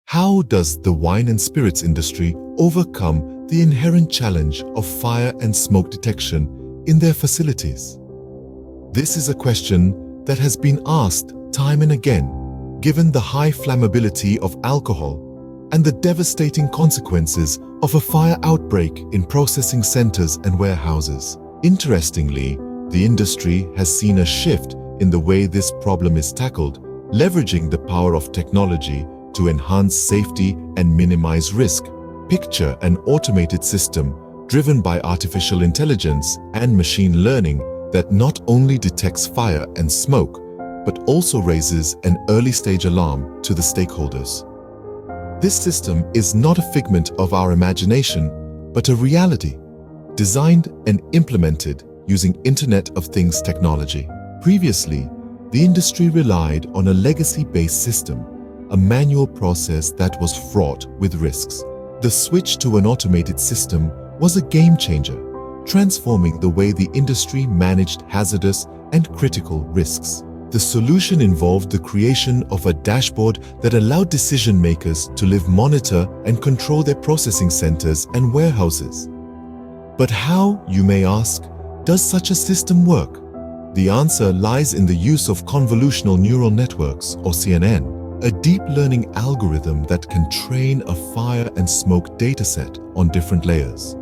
How does the wine and spirits industry overcome the inherent challenge of fire and smoke detection in their facilities? This is a question that has been asked time and again, given the high flammability of alcohol and the devastating consequences of a fire outbreak in processing centers and warehouses. Interestingly, the industry has seen a shift in the way this problem is tackled, leveraging the power of technology to enhance safety and minimize risk. Picture an automated system driven by artificial intelligence and machine learning that not only detects fire and smoke, but also raises an early-stage alarm to the stakeholders. This system is not a figment of our imagination, but a reality, designed and implemented using Internet of Things technology. Previously, the industry relied on a legacy-based system, a manual process that was fraught with risks. The switch to an automated system was a game-changer, transforming the way the industry managed hazardous and critical risks. The solution involved the creation of a dashboard that allowed decision-makers to monitor and control their processing centers and warehouses. But how, you may ask, does such a system work? The answer lies in the use of convolutional neural networks, or CNN, a deep learning algorithm that can train a fire and smoke dataset on different layers.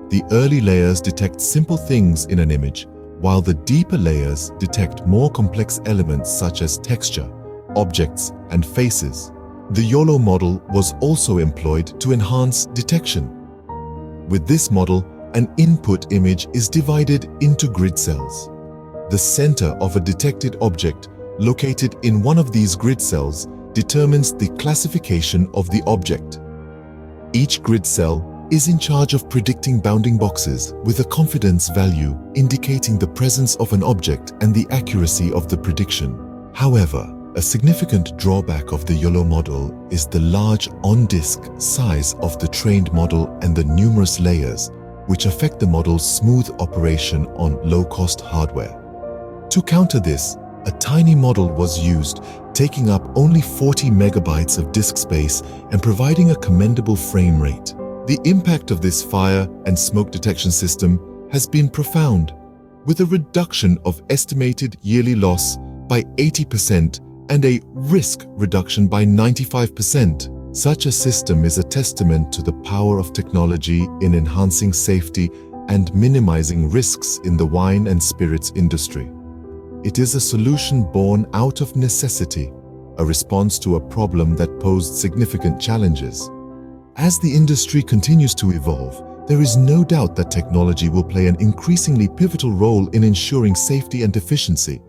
The early layers detect simple things in an image, while the deeper layers detect more complex elements such as texture, objects, and faces. The YOLO model was also employed to enhance detection. With this model, an input image is divided into grid cells. The center of a detected object located in one of these grid cells determines the classification of the object. Each grid cell is in charge of predicting bounding boxes with a confidence value indicating the presence of an object and the accuracy of the prediction. However, a significant drawback of the YOLO model is the large on-disk size of the trained model and the numerous layers, which affect the model's smooth operation on low-cost hardware. To counter this, a tiny model was used, taking up only 40 megabytes of disk space and providing a commendable frame rate. The impact of this fire and smoke detection system has been profound, with a reduction of estimated yearly loss by 80% and a risk reduction by 95%. Such a system is a testament to the power of technology in enhancing safety and minimizing risks in the wine and spirits industry. It is a solution born out of necessity, a response to a problem that posed significant challenges. As the industry continues to evolve, there is no doubt that technology will play an increasingly pivotal role in ensuring safety and efficiency.